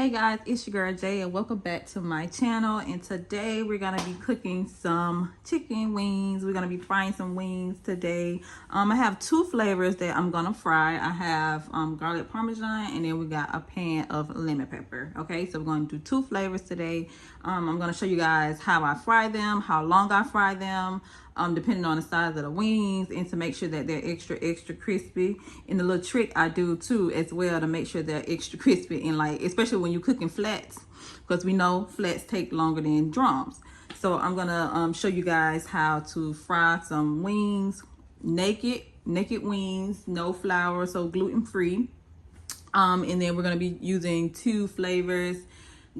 Hey guys, it's your girl Jay and welcome back to my channel. And today we're gonna be cooking some chicken wings. We're gonna be frying some wings today. I have two flavors that I'm gonna fry. I have garlic parmesan, and then we got a pan of lemon pepper. Okay, so we're gonna do two flavors today. I'm gonna show you guys how I fry them, how long I fry them, depending on the size of the wings, and to make sure that they're extra crispy. And the little trick I do too as well to make sure they're extra crispy, and like especially when you're cooking flats, because we know flats take longer than drums. So I'm gonna show you guys how to fry some wings, naked wings, no flour, so gluten free. And then we're gonna be using two flavors,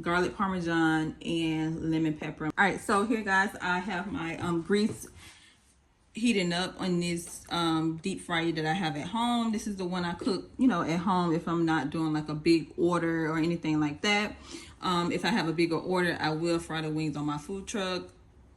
garlic parmesan and lemon pepper. All right, so here guys, I have my grease heating up on this deep fryer that I have at home. This is the one I cook, at home if I'm not doing like a big order or anything like that. If I have a bigger order, I will fry the wings on my food truck.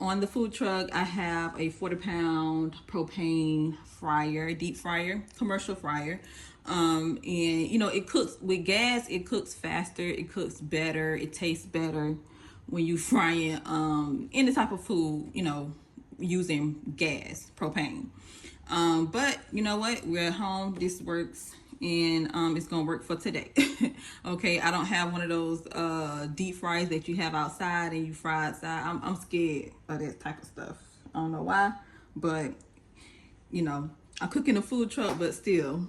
On the food truck, I have a 40-pound propane fryer, deep fryer, commercial fryer. And it cooks with gas. It cooks faster. It cooks better. It tastes better when you fry it any type of food, using gas, propane. But you know what? We're at home. This works, and it's gonna work for today. Okay, I don't have one of those deep fries that you have outside and you fry outside. I'm scared of that type of stuff. I don't know why, but I cook in a food truck, but still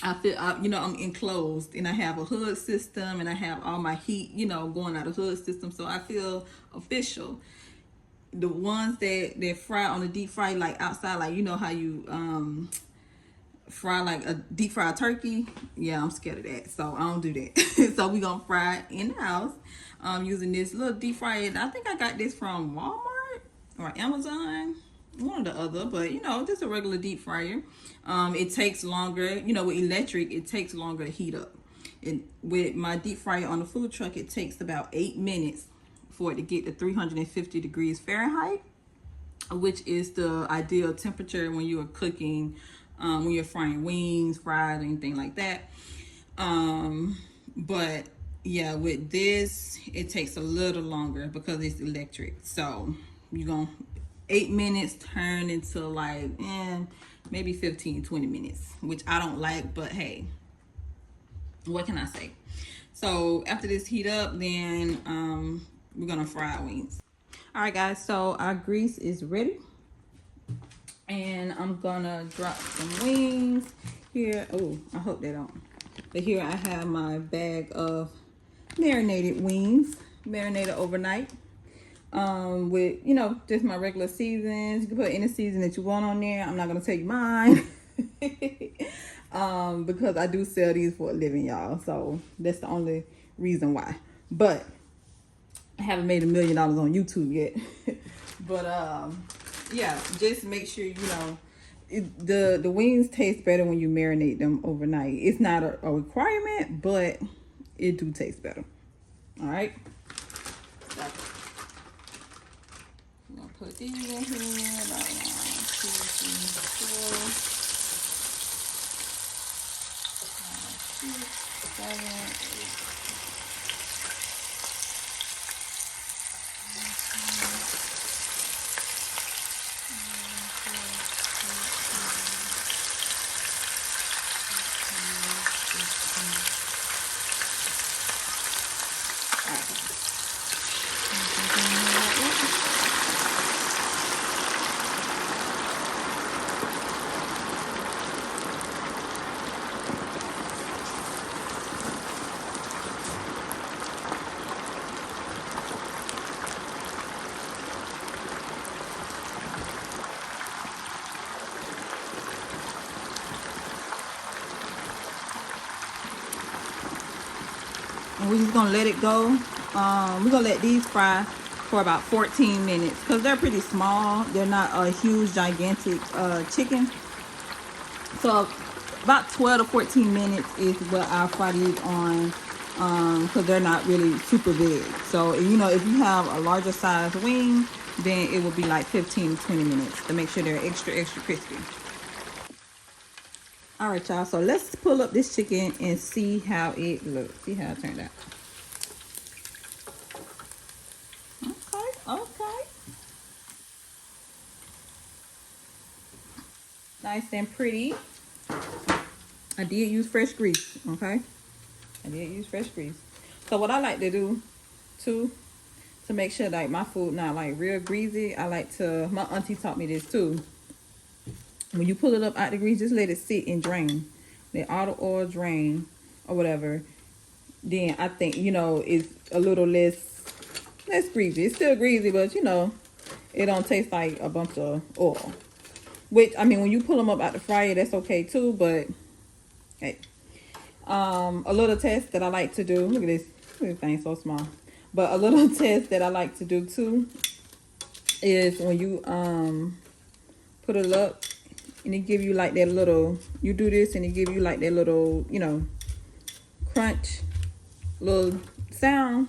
I feel I'm enclosed, and I have a hood system, and I have all my heat going out of the hood system, so I feel official. The ones that fry on the deep fry, like outside, like how you fry like a deep fried turkey, yeah, I'm scared of that, so I don't do that. So we gonna fry it in the house using this little deep fryer. I think I got this from Walmart or Amazon, one or the other, but just a regular deep fryer. It takes longer, with electric, it takes longer to heat up. And with my deep fryer on the food truck, it takes about 8 minutes for it to get to 350 degrees Fahrenheit, which is the ideal temperature when you are cooking, when you're frying wings, fries, anything like that. But yeah, with this, it takes a little longer because it's electric. So you're gonna 8 minutes turn into like maybe 15-20 minutes, which I don't like, but hey, what can I say? So after this heat up, then we're gonna fry our wings. All right guys, so our grease is ready, and I'm gonna drop some wings here. Oh, I hope they don't. But here I have my bag of marinated wings, marinated overnight, with just my regular seasons. You can put any season that you want on there. I'm not gonna tell you mine because I do sell these for a living, y'all, so that's the only reason why. But I haven't made $1 million on YouTube yet. But yeah, just make sure the wings taste better when you marinate them overnight. It's not a requirement, but it do taste better. All right, so I'm gonna put these in here. About 1, 2, 3, 4, 5, 6, 7, 8. And we're just gonna let it go. We're gonna let these fry for about 14 minutes because they're pretty small. They're not a huge, gigantic chicken. So about 12 to 14 minutes is what I'll fry these on, because they're not really super big. So if you have a larger size wing, then it will be like 15 to 20 minutes to make sure they're extra crispy. All right, y'all. So let's pull up this chicken and see how it looks. See how it turned out. Okay, okay. Nice and pretty. I did use fresh grease, okay? I did use fresh grease. So what I like to do too, to make sure like my food not like real greasy, I like to, my auntie taught me this too. When you pull it up out the grease, just let it sit and drain. Let all the oil drain or whatever. Then I think, you know, it's a little less greasy. It's still greasy, but you know, it don't taste like a bunch of oil. Which, I mean, when you pull them up out the fryer, that's okay too, but hey. A little test that I like to do, look at this thing so small. But a little test that I like to do too is when you put it up and it give you like that little, you do this and it give you like that little, you know, crunch, little sound,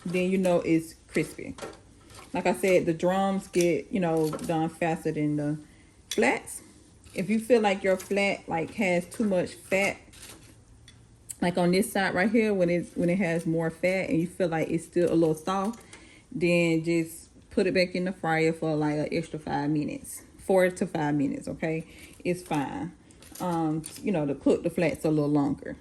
then you know it's crispy. Like I said, the drums get, you know, done faster than the flats. If you feel like your flat like has too much fat, like on this side right here, when it has more fat and you feel like it's still a little soft, then just put it back in the fryer for like an extra 5 minutes, 4 to 5 minutes. Okay, it's fine. You know, to cook the flats a little longer.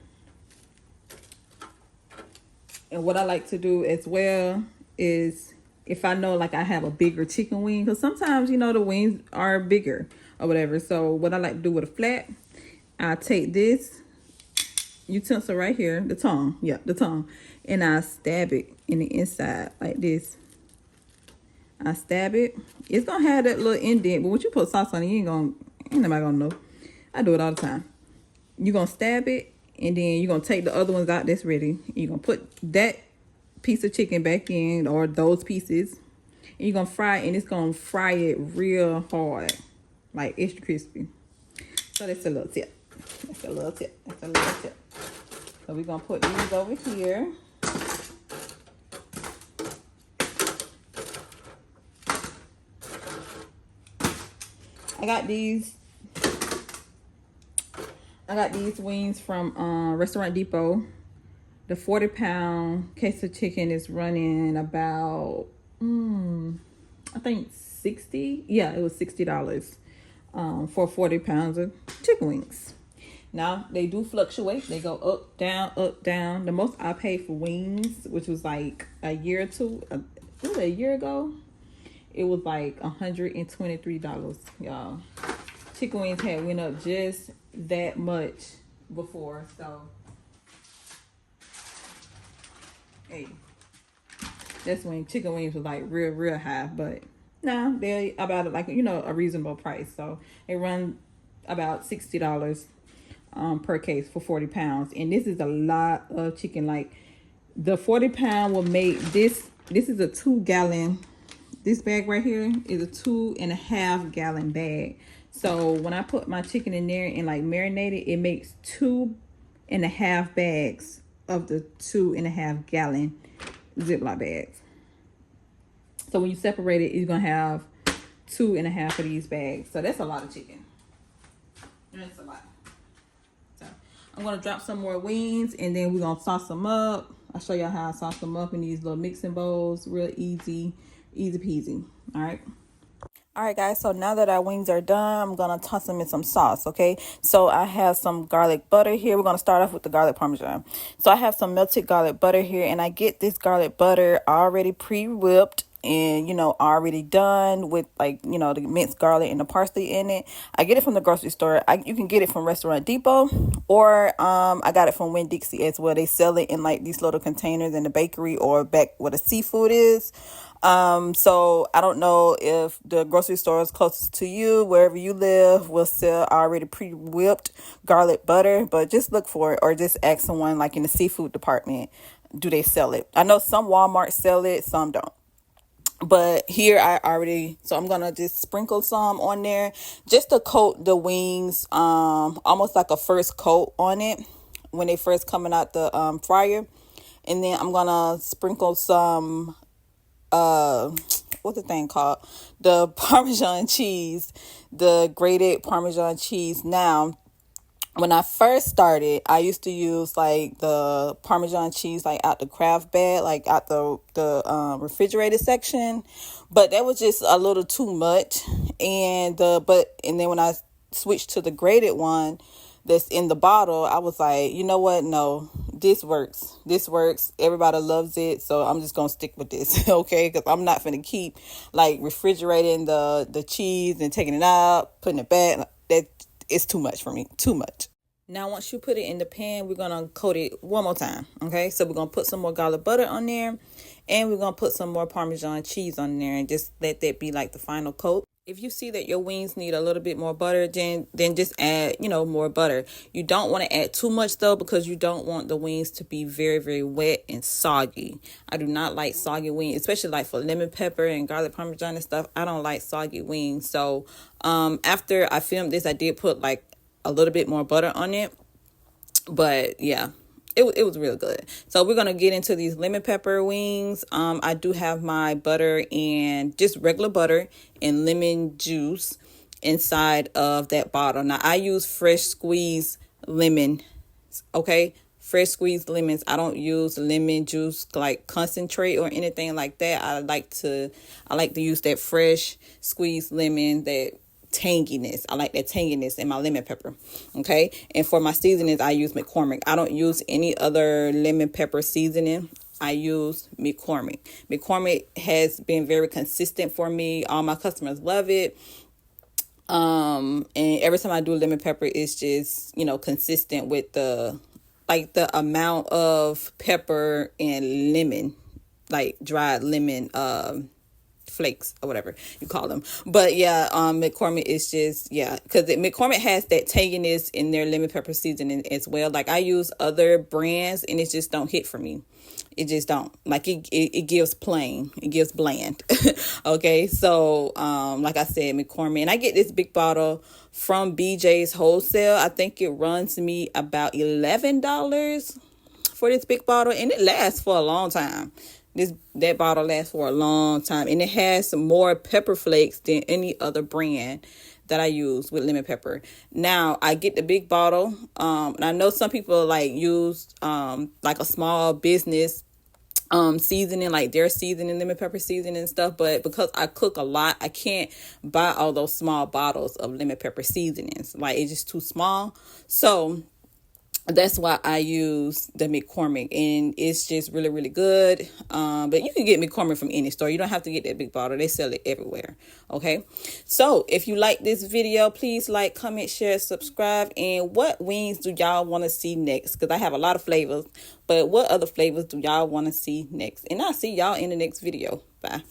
And what I like to do as well is, if I know like I have a bigger chicken wing, because sometimes, you know, the wings are bigger or whatever. So what I like to do with a flat, I take this utensil right here, the tongue, yeah, the tongue, and I stab it in the inside like this. I stab it. It's gonna have that little indent, but when you put sauce on it, ain't nobody gonna know. I do it all the time. You're gonna stab it, and then you're gonna take the other ones out that's ready. You're gonna put that piece of chicken back in, or those pieces, and you're gonna fry it, and it's gonna fry it real hard, like extra crispy. So that's a little tip. That's a little tip. That's a little tip. So we're gonna put these over here. I got these wings from Restaurant Depot. The 40-pound case of chicken is running about I think 60. Yeah, it was $60 for 40 pounds of chicken wings. Now they do fluctuate. They go up, down, up, down. The most I paid for wings, which was like a year or two, a year ago, it was like $123, y'all. Chicken wings had went up just that much before, so hey, that's when chicken wings was like real high. But now they're about like, you know, a reasonable price. So they run about $60 per case for 40 pounds, and this is a lot of chicken. Like the 40-pound will make this is a 2-gallon. This bag right here is a 2.5-gallon bag. So when I put my chicken in there and like marinate it, it makes 2.5 bags of the 2.5-gallon Ziploc bags. So when you separate it, you're gonna have 2.5 of these bags. So that's a lot of chicken. That's a lot. So I'm gonna drop some more wings, and then we're gonna sauce them up. I'll show y'all how I sauce them up in these little mixing bowls. Real easy peasy. All right, guys, so now that our wings are done, I'm gonna toss them in some sauce. Okay, so I have some garlic butter here. We're gonna start off with the garlic parmesan. So I have some melted garlic butter here, and I get this garlic butter already pre-whipped and, you know, already done with, like, you know, the minced garlic and the parsley in it. I get it from the grocery store. You can get it from Restaurant Depot, or I got it from Winn-Dixie as well. They sell it in like these little containers in the bakery or back where the seafood is. So I don't know if the grocery stores closest to you, wherever you live, will sell already pre-whipped garlic butter, but just look for it, or just ask someone like in the seafood department, do they sell it? I know some Walmart sell it, some don't. But here so I'm gonna just sprinkle some on there just to coat the wings, almost like a first coat on it when they first coming out the fryer. And then I'm gonna sprinkle some what's the thing called, the Parmesan cheese, the grated Parmesan cheese. Now when I first started, I used to use like the Parmesan cheese like out the craft bag, like out the refrigerated section, but that was just a little too much. And then when I switched to the grated one that's in the bottle, I was like, you know what? No, this works. This works. Everybody loves it, so I'm just gonna stick with this, okay? Because I'm not gonna keep like refrigerating the cheese and taking it out, putting it back. That it's too much for me. Too much. Now, once you put it in the pan, we're going to coat it one more time. Okay, so we're going to put some more garlic butter on there, and we're going to put some more Parmesan cheese on there, and just let that be like the final coat. If you see that your wings need a little bit more butter, then just add, more butter. You don't want to add too much though, because you don't want the wings to be very, very wet and soggy. I do not like soggy wings, especially like for lemon pepper and garlic Parmesan and stuff. I don't like soggy wings. So after I filmed this, I did put like a little bit more butter on it, but yeah, it was real good. So we're gonna get into these lemon pepper wings. I do have my butter and just regular butter and lemon juice inside of that bottle. Now I use fresh squeezed lemon, okay? Fresh squeezed lemons. I don't use lemon juice like concentrate or anything like that. I like to use that fresh squeezed lemon, that tanginess. I like that tanginess in my lemon pepper. Okay. And for my seasonings, I use McCormick. I don't use any other lemon pepper seasoning. I use McCormick. McCormick has been very consistent for me. All my customers love it. And every time I do lemon pepper, it's just, consistent with the amount of pepper and lemon, like dried lemon, flakes or whatever you call them. But yeah, McCormick is just, because McCormick has that tanginess in their lemon pepper seasoning as well. Like I use other brands and it just don't hit for me. It just don't. Like it gives plain. It gives bland. Okay, so like I said, McCormick, and I get this big bottle from BJ's Wholesale. I think it runs me about $11 for this big bottle, and it lasts for a long time. That bottle lasts for a long time, and it has some more pepper flakes than any other brand that I use with lemon pepper. Now I get the big bottle, and I know some people like use like a small business seasoning, like their seasoning, lemon pepper seasoning and stuff, but because I cook a lot, I can't buy all those small bottles of lemon pepper seasonings. Like it's just too small. So that's why I use the McCormick, and it's just really, really good. But you can get McCormick from any store. You don't have to get that big bottle. They sell it everywhere. Okay. So if you like this video, please like, comment, share, subscribe. And what wings do y'all want to see next? Because I have a lot of flavors, but what other flavors do y'all want to see next? And I'll see y'all in the next video. Bye.